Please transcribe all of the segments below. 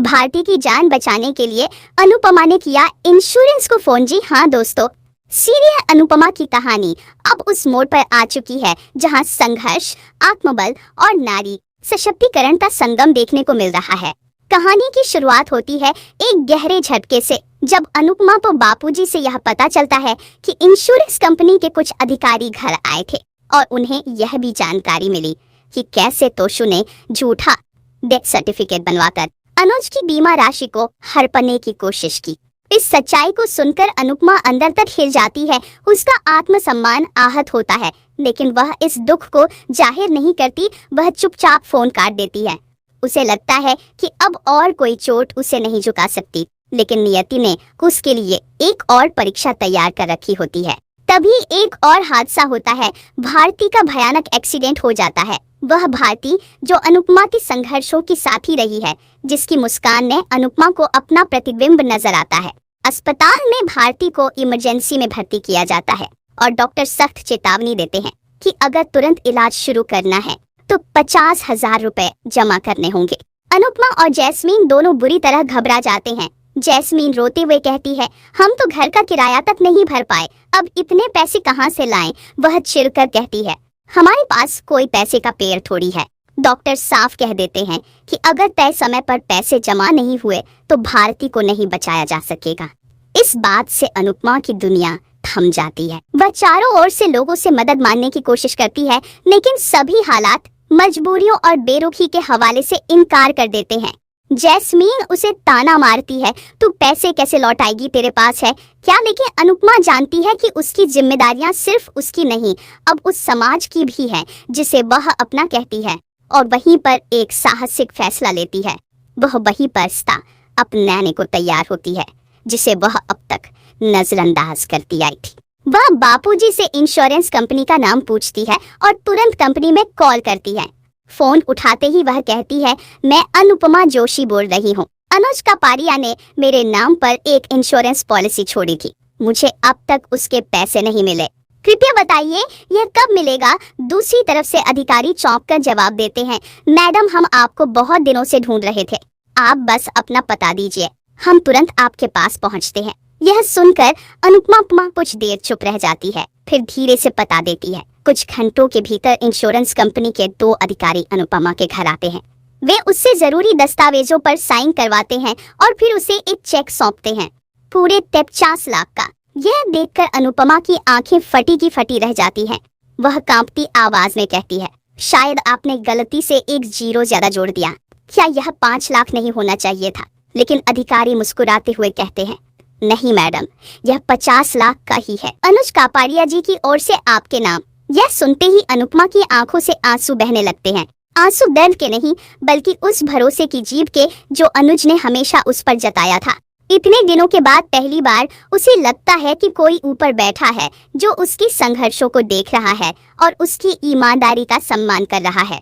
भारती की जान बचाने के लिए अनुपमा ने किया इंश्योरेंस को फोन। जी हाँ दोस्तों, सीरियल अनुपमा की कहानी अब उस मोड़ पर आ चुकी है जहां संघर्ष, आत्मबल और नारी सशक्तिकरण का संगम देखने को मिल रहा है। कहानी की शुरुआत होती है एक गहरे झटके से, जब अनुपमा को बापूजी से यह पता चलता है कि इंश्योरेंस कंपनी के कुछ अधिकारी घर आए थे और उन्हें यह भी जानकारी मिली कि कैसे तोशु ने झूठा डेथ सर्टिफिकेट बनवाकर अनुज की बीमा राशि को हड़पने की कोशिश की। इस सच्चाई को सुनकर अनुपमा अंदर तक हिल जाती है। उसका आत्मसम्मान आहत होता है, लेकिन वह इस दुख को जाहिर नहीं करती। वह चुपचाप फोन काट देती है। उसे लगता है कि अब और कोई चोट उसे नहीं झुका सकती, लेकिन नियति ने उसके लिए एक और परीक्षा तैयार कर रखी होती है। तभी एक और हादसा होता है। भारती का भयानक एक्सीडेंट हो जाता है। वह भारती जो अनुपमा के संघर्षों की साथी रही है, जिसकी मुस्कान ने अनुपमा को अपना प्रतिबिंब नजर आता है। अस्पताल में भारती को इमरजेंसी में भर्ती किया जाता है और डॉक्टर सख्त चेतावनी देते हैं कि अगर तुरंत इलाज शुरू करना है तो 50,000 रुपए जमा करने होंगे। अनुपमा और जैस्मीन दोनों बुरी तरह घबरा जाते हैं। जैस्मीन रोते हुए कहती है, हम तो घर का किराया तक नहीं भर पाए, अब इतने पैसे कहाँ से लाएं? वह चिढ़कर कहती है, हमारे पास कोई पैसे का पेड़ थोड़ी है। डॉक्टर साफ कह देते हैं कि अगर तय समय पर पैसे जमा नहीं हुए तो भारती को नहीं बचाया जा सकेगा। इस बात से अनुपमा की दुनिया थम जाती है। वह चारों ओर से लोगों से मदद मांगने की कोशिश करती है, लेकिन सभी हालात मजबूरियों और बेरुखी के हवाले से इनकार कर देते हैं। जैस्मीन उसे ताना मारती है, तू पैसे कैसे लौटाएगी, तेरे पास है क्या? लेकिन अनुपमा जानती है कि उसकी जिम्मेदारियां सिर्फ उसकी नहीं, अब उस समाज की भी है जिसे वह अपना कहती है, और वहीं पर एक साहसिक फैसला लेती है। वह वही रिश्ता अपनाने को तैयार होती है जिसे वह अब तक नजरअंदाज करती आई थी। वह बापूजी से इंश्योरेंस कंपनी का नाम पूछती है और तुरंत कंपनी में कॉल करती है। फोन उठाते ही वह कहती है, मैं अनुपमा जोशी बोल रही हूँ। अनुज कापारिया ने मेरे नाम पर एक इंश्योरेंस पॉलिसी छोड़ी थी, मुझे अब तक उसके पैसे नहीं मिले, कृपया बताइए यह कब मिलेगा? दूसरी तरफ से अधिकारी चौंक कर जवाब देते हैं, मैडम हम आपको बहुत दिनों से ढूंढ रहे थे, आप बस अपना पता दीजिए, हम तुरंत आपके पास पहुंचते हैं। यह सुनकर अनुपमा कुछ देर चुप रह जाती है, फिर धीरे से पता देती है। कुछ घंटों के भीतर इंश्योरेंस कंपनी के 2 अधिकारी अनुपमा के घर आते हैं। वे उससे जरूरी दस्तावेजों पर साइन करवाते हैं और फिर उसे एक चेक सौंपते हैं, पूरे 50 लाख का। यह देखकर अनुपमा की आंखें फटी की फटी रह जाती हैं। वह कांपती आवाज में कहती है, शायद आपने गलती से एक 0 ज्यादा जोड़ दिया, क्या यह 5 लाख नहीं होना चाहिए था? लेकिन अधिकारी मुस्कुराते हुए कहते हैं, नहीं मैडम, यह 50 लाख का ही है, अनुज कापाड़िया जी की ओर से आपके नाम। यह सुनते ही अनुपमा की आंखों से आंसू बहने लगते हैं। आंसू दर्द के नहीं, बल्कि उस भरोसे की जीभ के जो अनुज ने हमेशा उस पर जताया था। इतने दिनों के बाद पहली बार उसे लगता है कि कोई ऊपर बैठा है जो उसके संघर्षों को देख रहा है और उसकी ईमानदारी का सम्मान कर रहा है।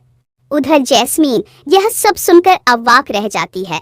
उधर जैस्मीन यह सब सुनकर अवाक रह जाती है।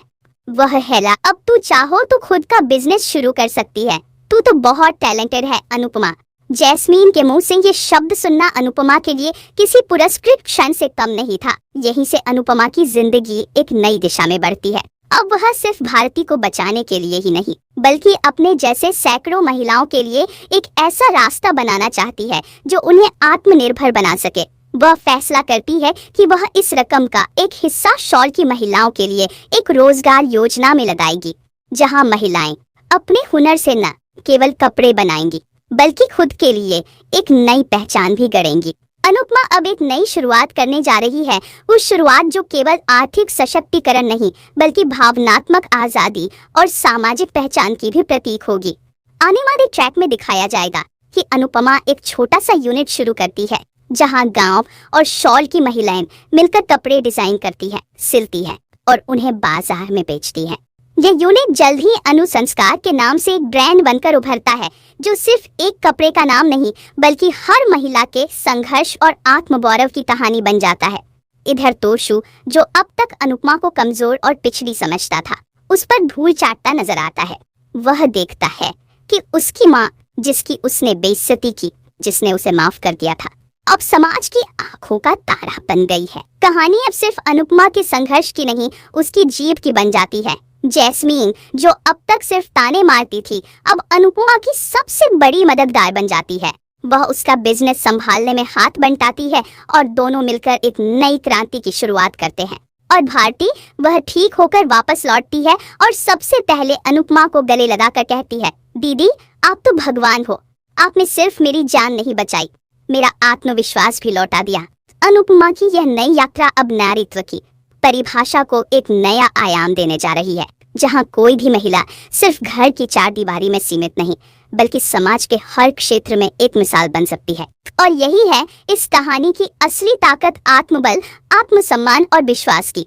वह हेला, अब तू चाहो तो खुद का बिजनेस शुरू कर सकती है, तू तो बहुत टैलेंटेड है अनुपमा। जैस्मीन के मुंह से ये शब्द सुनना अनुपमा के लिए किसी पुरस्कृत क्षण से कम नहीं था। यहीं से अनुपमा की जिंदगी एक नई दिशा में बढ़ती है। अब वह सिर्फ भारती को बचाने के लिए ही नहीं, बल्कि अपने जैसे सैकड़ों महिलाओं के लिए एक ऐसा रास्ता बनाना चाहती है जो उन्हें आत्मनिर्भर बना सके। वह फैसला करती है कि वह इस रकम का एक हिस्सा शॉल की महिलाओं के लिए एक रोजगार योजना में लगाएगी, जहां महिलाएं अपने हुनर से न केवल कपड़े बनाएंगी, बल्कि खुद के लिए एक नई पहचान भी गढ़ेंगी। अनुपमा अब एक नई शुरुआत करने जा रही है, वो शुरुआत जो केवल आर्थिक सशक्तिकरण नहीं, बल्कि भावनात्मक आजादी और सामाजिक पहचान की भी प्रतीक होगी। आने वाले ट्रैक में दिखाया जाएगा कि अनुपमा एक छोटा सा यूनिट शुरू करती है, जहां गांव और शॉल की महिलाएं मिलकर कपड़े डिजाइन करती हैं, सिलती हैं और उन्हें बाजार में बेचती हैं। यह यूनिट जल्द ही अनुसंस्कार के नाम से एक ब्रांड बनकर उभरता है, जो सिर्फ एक कपड़े का नाम नहीं, बल्कि हर महिला के संघर्ष और आत्मगौरव की कहानी बन जाता है। इधर तोशु, जो अब तक अनुपमा को कमजोर और पिछड़ी समझता था, उस पर धूल चाटता नजर आता है। वह देखता है कि उसकी माँ, जिसकी उसने बेइज्जती की, जिसने उसे माफ कर दिया था, अब समाज की आंखों का तारा बन गई है। कहानी अब सिर्फ अनुपमा के संघर्ष की नहीं, उसकी जीत की बन जाती है। जैस्मीन, जो अब तक सिर्फ ताने मारती थी, अब अनुपमा की सबसे बड़ी मददगार बन जाती है। वह उसका बिजनेस संभालने में हाथ बंटाती है और दोनों मिलकर एक नई क्रांति की शुरुआत करते हैं। और भारती, वह ठीक होकर वापस लौटती है और सबसे पहले अनुपमा को गले लगाकर कहती है, दीदी, आप तो भगवान हो। आपने सिर्फ मेरी जान नहीं बचाई, मेरा आत्मविश्वास भी लौटा दिया। अनुपमा की यह नई यात्रा अब नारीत्व की परिभाषा को एक नया आयाम देने जा रही है, जहां कोई भी महिला सिर्फ घर की चार दीवारी में सीमित नहीं, बल्कि समाज के हर क्षेत्र में एक मिसाल बन सकती है। और यही है इस कहानी की असली ताकत, आत्मबल, आत्मसम्मान और विश्वास की।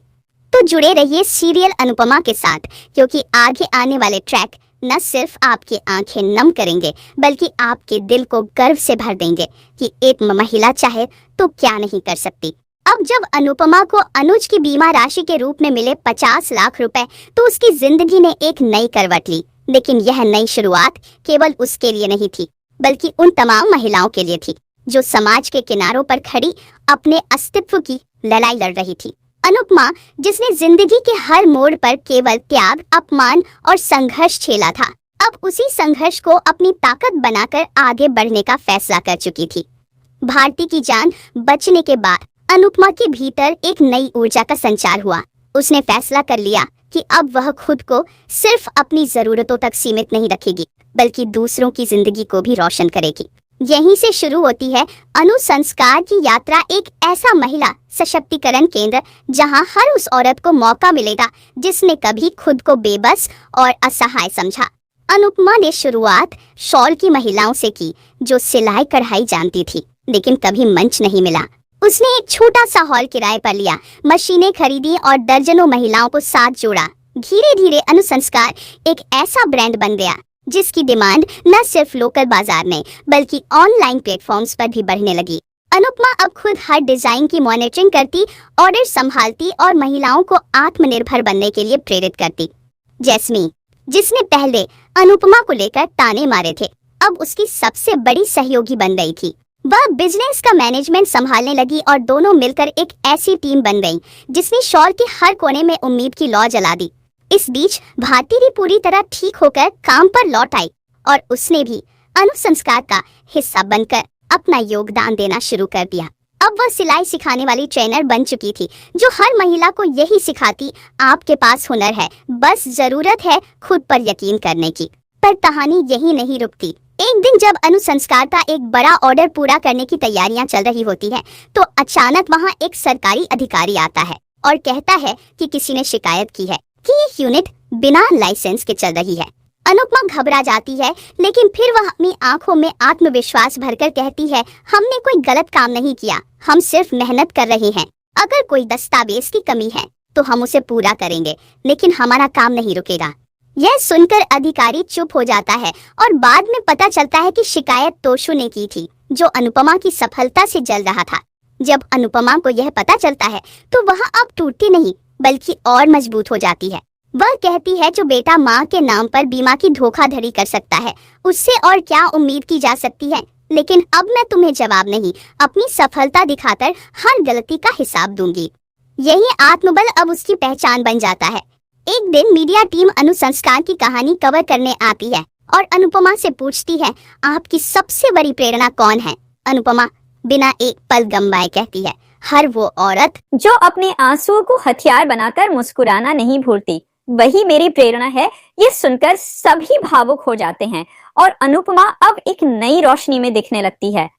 तो जुड़े रहिए सीरियल अनुपमा के साथ, क्योंकि आगे आने वाले ट्रैक न सिर्फ आपकी आंखें नम करेंगे, बल्कि आपके दिल को गर्व से भर देंगे कि एक महिला चाहे तो क्या नहीं कर सकती। अब जब अनुपमा को अनुज की बीमा राशि के रूप में मिले 50 लाख रुपए, तो उसकी जिंदगी ने एक नई करवट ली। लेकिन यह नई शुरुआत केवल उसके लिए नहीं थी, बल्कि उन तमाम महिलाओं के लिए थी जो समाज के किनारों पर खड़ी अपने अस्तित्व की लड़ाई लड़ रही थी। अनुपमा, जिसने जिंदगी के हर मोड़ पर केवल त्याग, अपमान और संघर्ष झेला था, अब उसी संघर्ष को अपनी ताकत बनाकर आगे बढ़ने का फैसला कर चुकी थी। भारती की जान बचने के बाद अनुपमा के भीतर एक नई ऊर्जा का संचार हुआ। उसने फैसला कर लिया कि अब वह खुद को सिर्फ अपनी जरूरतों तक सीमित नहीं रखेगी, बल्कि दूसरों की जिंदगी को भी रोशन करेगी। यहीं से शुरू होती है अनुसंस्कार की यात्रा, एक ऐसा महिला सशक्तिकरण केंद्र जहां हर उस औरत को मौका मिलेगा जिसने कभी खुद को बेबस और असहाय समझा। अनुपमा ने शुरुआत शॉल की महिलाओं से की, जो सिलाई कढ़ाई जानती थी, लेकिन कभी मंच नहीं मिला। उसने एक छोटा सा हॉल किराए पर लिया, मशीनें खरीदी और दर्जनों महिलाओं को साथ जोड़ा। धीरे धीरे अनुसंस्कार एक ऐसा ब्रांड बन गया जिसकी डिमांड न सिर्फ लोकल बाजार में, बल्कि ऑनलाइन प्लेटफॉर्म्स पर भी बढ़ने लगी। अनुपमा अब खुद हर डिजाइन की मॉनिटरिंग करती, ऑर्डर संभालती और महिलाओं को आत्मनिर्भर बनने के लिए प्रेरित करती। जैस्मीन, जिसने पहले अनुपमा को लेकर ताने मारे थे, अब उसकी सबसे बड़ी सहयोगी बन गई थी। वह बिजनेस का मैनेजमेंट संभालने लगी और दोनों मिलकर एक ऐसी टीम बन गई जिसने शॉल के हर कोने में उम्मीद की लौ जला दी। इस बीच भारती भी पूरी तरह ठीक होकर काम पर लौट आई और उसने भी अनुसंस्कार का हिस्सा बनकर अपना योगदान देना शुरू कर दिया। अब वह सिलाई सिखाने वाली ट्रेनर बन चुकी थी, जो हर महिला को यही सिखाती, आपके पास हुनर है, बस जरूरत है खुद पर यकीन करने की। पर कहानी यही नहीं रुकती। एक दिन जब अनुसंस्कार का एक बड़ा ऑर्डर पूरा करने की तैयारियां चल रही होती है, तो अचानक वहां एक सरकारी अधिकारी आता है और कहता है कि किसी ने शिकायत की है कि ये यूनिट बिना लाइसेंस के चल रही है। अनुपमा घबरा जाती है, लेकिन फिर वह अपनी आंखों में आत्मविश्वास भरकर कहती है, हमने कोई गलत काम नहीं किया, हम सिर्फ मेहनत कर रहे हैं। अगर कोई दस्तावेज की कमी है तो हम उसे पूरा करेंगे, लेकिन हमारा काम नहीं रुकेगा। यह सुनकर अधिकारी चुप हो जाता है और बाद में पता चलता है कि शिकायत तोशु ने की थी, जो अनुपमा की सफलता से जल रहा था। जब अनुपमा को यह पता चलता है तो वह अब टूटती नहीं, बल्कि और मजबूत हो जाती है। वह कहती है, जो बेटा माँ के नाम पर बीमा की धोखाधड़ी कर सकता है, उससे और क्या उम्मीद की जा सकती है। लेकिन अब मैं तुम्हें जवाब नहीं, अपनी सफलता दिखाकर हर गलती का हिसाब दूंगी। यही आत्मबल अब उसकी पहचान बन जाता है। एक दिन मीडिया टीम अनुसंस्कार की कहानी कवर करने आती है और अनुपमा से पूछती है, आपकी सबसे बड़ी प्रेरणा कौन है? अनुपमा बिना एक पल गंवाए कहती है, हर वो औरत जो अपने आंसुओं को हथियार बनाकर मुस्कुराना नहीं भूलती, वही मेरी प्रेरणा है। ये सुनकर सभी भावुक हो जाते हैं और अनुपमा अब एक नई रोशनी में दिखने लगती है।